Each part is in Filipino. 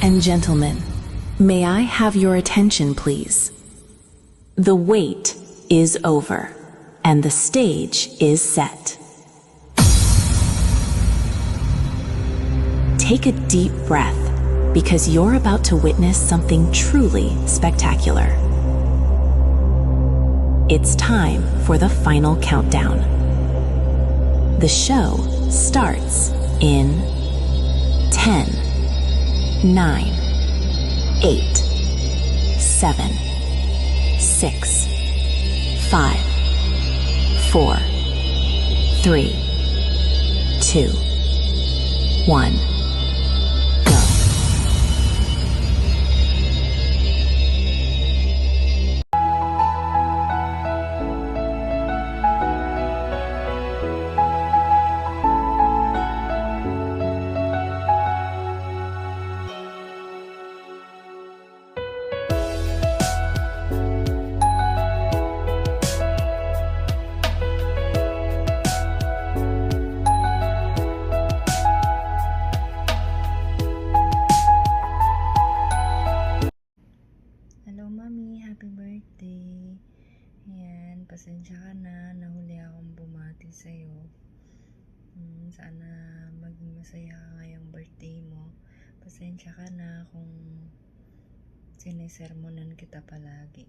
and gentlemen, may I have your attention, please? The wait is over, and the stage is set. Take a deep breath, because you're about to witness something truly spectacular. It's time for the final countdown. The show starts in 10, 9, 8, 7, 6, 5, 4, 3, 2, 1. Hello, Mami. Happy birthday. Ayan, pasensya ka na. Nahuli akong bumati sa'yo. Sana maging masaya ka ngayong birthday mo. Pasensya ka na kung sinisermonan kita palagi.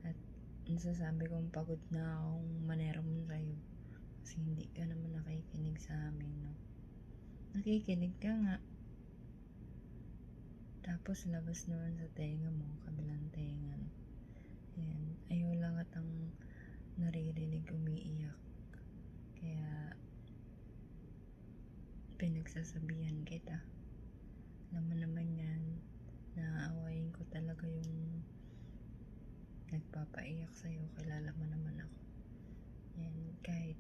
At nasasabi kong pagod na akong manermon sa'yo. Kasi hindi ka naman nakikinig sa amin, no? Nakikinig ka nga. Tapos labas naman sa tenga mo, kabilang tenga. Ayan, ayaw lang atang naririnig umiiyak. Kaya pinagsasabihan kita. Alam mo naman yan, naaawayin ko talaga yung nagpapaiyak sa'yo. Kilala mo naman ako. Ayan, kahit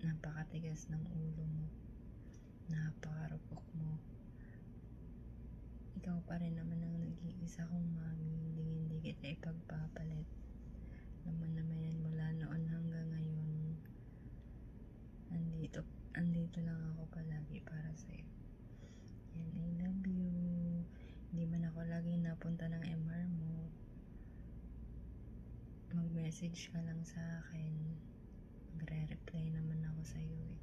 napakatigas ng ulo mo, napakarupok mo, ikaw pa rin naman ang nag-iisa kong mami. Hindi kita ipagpapalit. Naman yan mula noon hanggang ngayon. Andito lang ako palagi para sa'yo. And I love you. Hindi man ako laging napunta ng MR mo. Mag-message ka lang sa akin. Magre-reply naman ako sa'yo eh.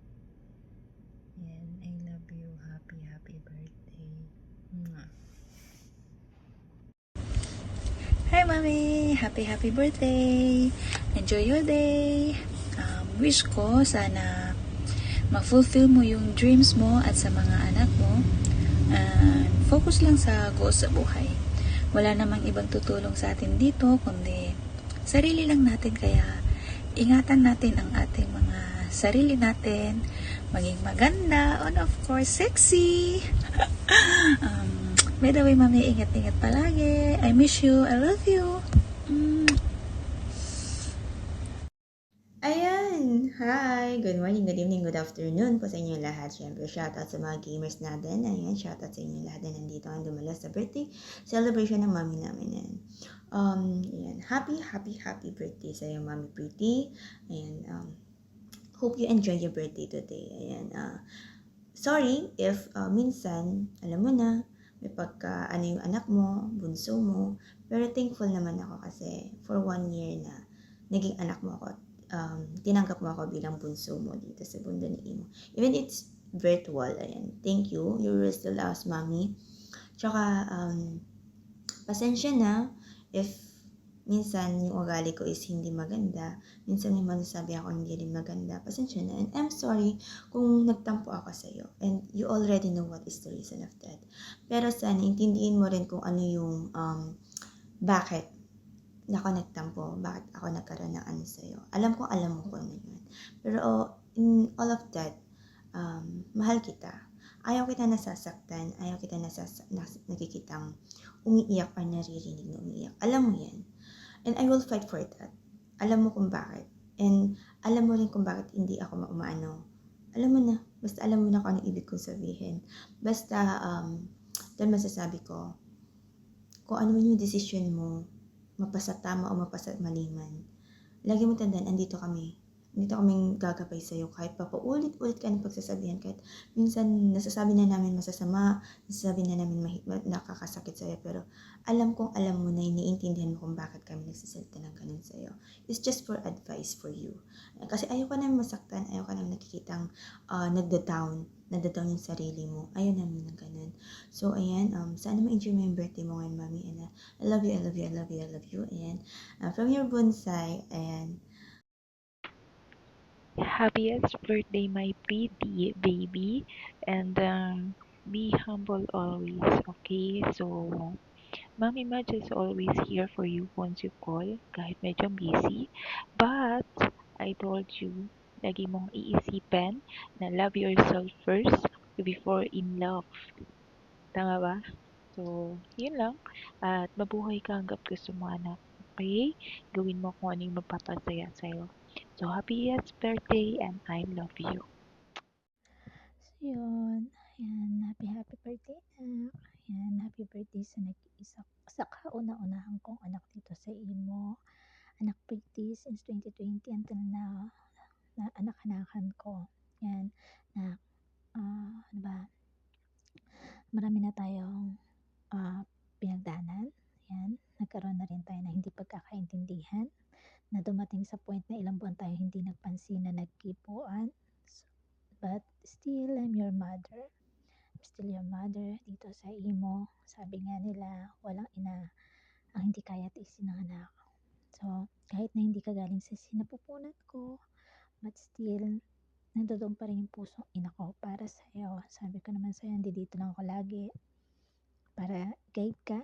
And I love you. Happy birthday. Mwah. Hi, Mami! Happy birthday! Enjoy your day! Wish ko sana ma-fulfill mo yung dreams mo at sa mga anak mo. Focus lang sa goals sa buhay. Wala namang ibang tutulong sa atin dito, kundi sarili lang natin. Kaya ingatan natin ang ating mga sarili natin, maging maganda, and of course, sexy! By the way, Mami, ingat-ingat palagi. I miss you. I love you. Ayan! Hi! Good morning, good evening, good afternoon po sa inyo lahat. Siyempre, shoutout sa mga gamers natin. Ayan, shoutout sa inyo lahat na nandito ang dumalas sa birthday celebration ng mami namin. Ayan. Happy birthday sa iyo, Mami Pretty. Ayan, hope you enjoy your birthday today. Ayan, sorry if minsan, alam mo na, may yung anak mo, bunso mo, pero thankful naman ako kasi for 1 year na naging anak mo ako. Tinanggap mo ako bilang bunso mo dito sa bunda ni Imo. Even it's virtual, ayan. Thank you. You will still us, Mami. Tsaka, pasensya na if minsan yung ugali ko is hindi maganda. Minsan may masasabi ako hindi rin maganda. Pasensya na. And I'm sorry kung nagtampo ako sa'yo. And you already know what is the reason of that. Pero sana intindihin mo rin kung ano yung bakit ako nagtampo, bakit ako nagkaroon ng ano sa'yo. Alam mo kung ano yun. Pero in all of that, mahal kita. Ayaw kita nasasaktan, ayaw kita nakikitang umiiyak or naririnig na umiiyak. Alam mo yan. And I will fight for that. Alam mo kung bakit. And alam mo rin kung bakit hindi ako umaano. Alam mo na. Basta alam mo na kung ano ibig kong sabihin. Basta, dahil masasabi ko, kung ano man yung decision mo, mapasa tama o mapasa mali man, lagi mo tandaan, andito kami. nandito kaming gagabay sa'yo kahit papaulit-ulit ka ng pagsasabihan, kahit minsan nasasabi na namin masasama, nasasabi na namin nakakasakit sa'yo, pero alam kong alam mo na iniintindihan mo kung bakit kami nagsasalita ng ganun sa'yo. It's just for advice for you. Kasi ayoko namin masaktan, ayoko namin nakikitang nagda-down yung sarili mo. Ayaw namin ng ganun. So, ayan, sana ma-enjoy mo yung birthday mo ngayon, Mami. And I love you, I love you, I love you, I love you. And from your bonsai, ayan. Happiest birthday, my pretty baby, and be humble always, okay? So, Mommy Madge is always here for you once you call, kahit medyo busy. But, I told you, lagi mong iisipin na love yourself first before in love. Tama ba? So, yun lang. At mabuhay ka hanggat gusto mo, anak. Okay? Gawin mo kung ano yung magpapasaya sa'yo. So, happiest birthday and I love you. So, yun. Ayan, happy birthday, anak. Ayan, happy birthday sa nag-iisa sa kauna-unahan kong anak dito sa imo. Anak pretty since 2020 until now na anak-anakan ko. Ayan, na, ano ba, marami na tayong pinagdaanan. Ayan, nagkaroon na rin tayo ng hindi pagkakaintindihan na dumating sa point na ilang buwan tayo hindi nagpansin na nagkipuan. But still, I'm your mother. I'm still your mother dito sa imo. Sabi nga nila, walang ina ang hindi kaya tiisin ng anak. So, kahit na hindi ka galing sa sinapupunan ko, but still, nandoon pa rin yung pusong ina ko para sa'yo. Sabi ko naman sa'yo, hindi dito lang ako lagi para guide ka.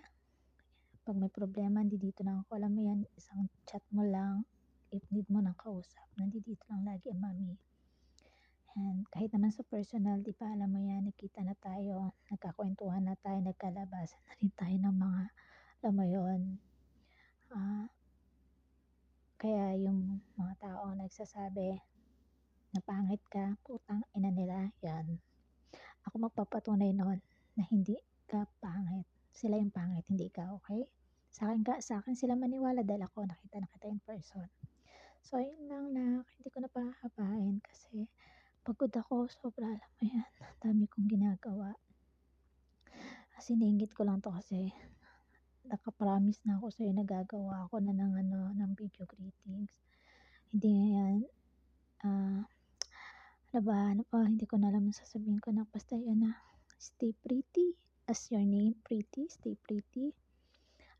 Pag may problema, nandito lang ako. Alam mo yan, isang chat mo lang, if need mo ng kausap, nandito lang lagi ang mami. And kahit naman sa personal, di ba, alam mo yan, nakita na tayo, nagkakwentuhan na tayo, nagkalabasan na rin tayo ng mga, alam mo yun, kaya yung mga tao nagsasabi na pangit ka, putang ina nila, yan. Ako magpapatunay noon na hindi ka pangit. Sila yung pangit, hindi ka, okay? Sa akin sila maniwala dahil ako nakita na kita in person. So, yun lang na, hindi ko na pahabain kasi pagod ako, sobra, alam mo yan, dami kong ginagawa. Siningit ko lang to kasi nakapromise na ako sa'yo na gagawa ako na ng video greetings. Hindi yan, ano ba, hindi ko na alam sasabihin ko na, basta yun na, stay pretty, as your name, pretty, stay pretty.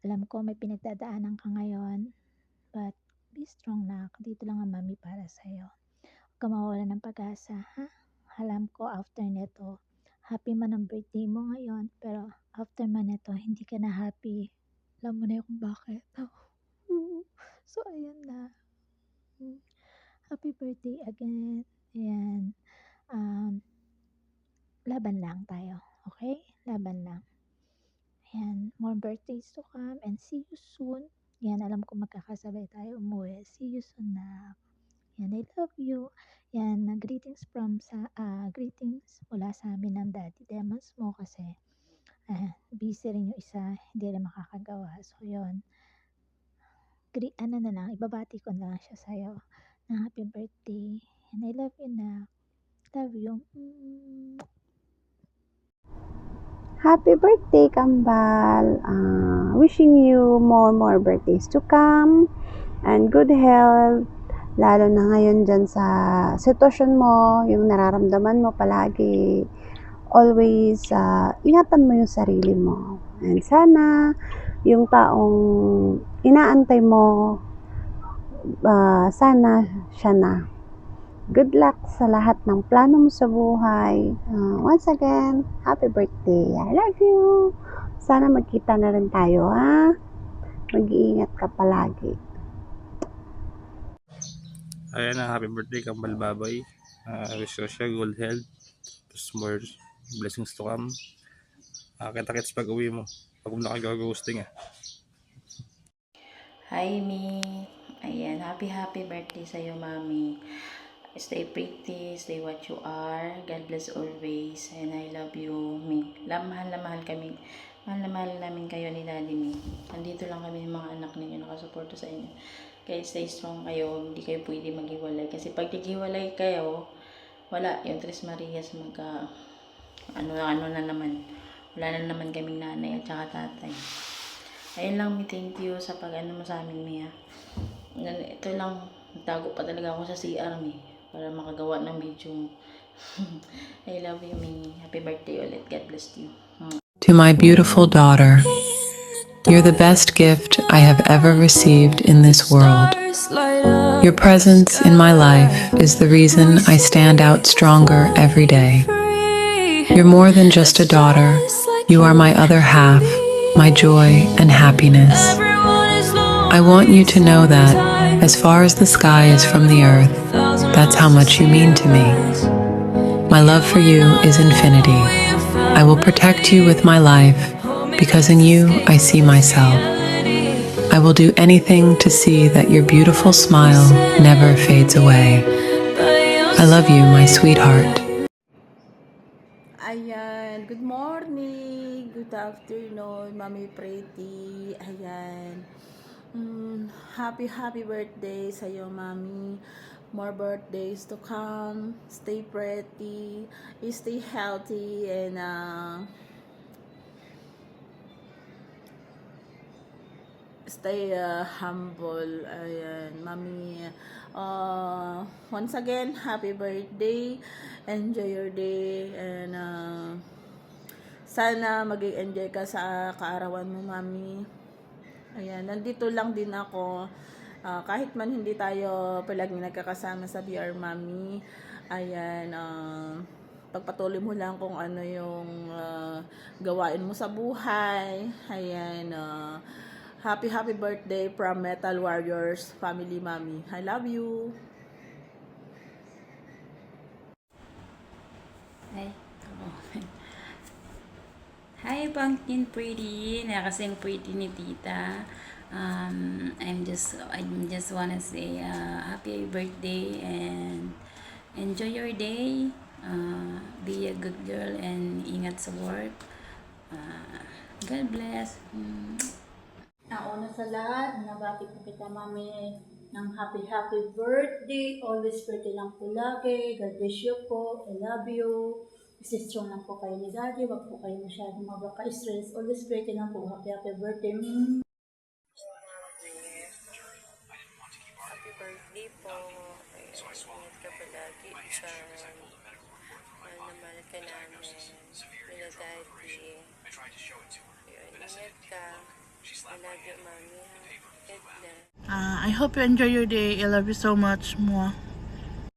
Alam ko may pinagdadaanan ka ngayon, but be strong na, dito lang ang mami para sa'yo. Huwag ka mawala ng pag-asa, ha? Alam ko after nito, happy man ang birthday mo ngayon, pero after man nito, hindi ka na happy. Alam mo na yung kung bakit. So, ayun na. Happy birthday again. Ayan. Laban lang tayo. Okay? Laban lang. Ayan. More birthdays to come and see you soon. Yan, alam ko magkakasabay tayo umuwi. See you soon na. Yan, I love you. Yan, greetings mula sa amin ng Daddy Demons mo kasi busy rin yung isa, hindi rin makakagawa. So, yun. Ibabati ko na lang siya sa'yo na happy birthday. And I love you na. Love you. Happy birthday, Kambal! Wishing you more birthdays to come and good health, lalo na ngayon dyan sa sitwasyon mo, yung nararamdaman mo palagi. Always, ingatan mo yung sarili mo. And sana, yung taong inaantay mo, sana siya na. Good luck sa lahat ng plano mo sa buhay. Once again, happy birthday. I love you. Sana magkita na rin tayo, ha? Mag-iingat ka palagi. Ayan na, happy birthday Kambal Baboy. Wish ko siya good health. More blessings to come. Kita-kits pag uwi mo. Pag nakagagusting Hi, Mi. Ayan, happy birthday sa'yo, Mami. Stay pretty, stay what you are. God bless always. And I love you, Mi. Mahal na mahal kami. Mahal na mahal namin kayo ni Daddy, Mi. Nandito lang kami ng mga anak ninyo nakasuporto sa inyo. Kaya stay strong kayo, hindi kayo pwede maghiwalay. Kasi pag naghiwalay kayo, wala, yung Tres Marias ano na naman. Wala na naman kaming nanay at saka tatay. Ayun lang, thank you sa pag-ano mo sa amin, Mia. Ito lang, nagtago pa talaga ako sa CR, para makagawa ng video mo. I love you, Mi. Happy birthday ulit. God bless you. To my beautiful daughter, you're the best gift I have ever received in this world. Your presence in my life is the reason I stand out stronger every day. You're more than just a daughter. You are my other half, my joy and happiness. I want you to know that, as far as the sky is from the earth, that's how much you mean to me. My love for you is infinity. I will protect you with my life, because in you I see myself. I will do anything to see that your beautiful smile never fades away. I love you, my sweetheart. Ayan, good morning, good afternoon, Mami Pretty. Ayan, happy birthday sa'yo, Mami. More birthdays to come. Stay pretty, stay healthy, and stay humble. Ayan, Mami. Once again, happy birthday. Enjoy your day, and sana mag-enjoy ka sa kaarawan mo, Mami. Ayan, nandito lang din ako. Kahit man hindi tayo palagi nagkakasama sa BR, Mami. Ayan, pagpatuloy mo lang kung ano yung gawain mo sa buhay. Ayan, happy birthday from Metal Warriors family, Mami. I love you. Hi, Pumpkin Pretty. Nakasing pretty ni Tita. I just wanna say happy birthday and enjoy your day. Be a good girl and ingat sa work. God bless. Nauna sa lahat, nabati ko kita, Mami, ng happy birthday. Always birthday lang po lagi. God bless you po. I love you. Stay strong lang po kayo ni Daddy. Wag po kayo masyadong mabaka-stress. Always birthday lang po. Happy birthday. Happy birthday po. Ingat ka palagi sa mahal na mahal ka namin. Mila Daddy. Ingat ka. I love you, Mami. I hope you enjoy your day. I love you so much. Mwah.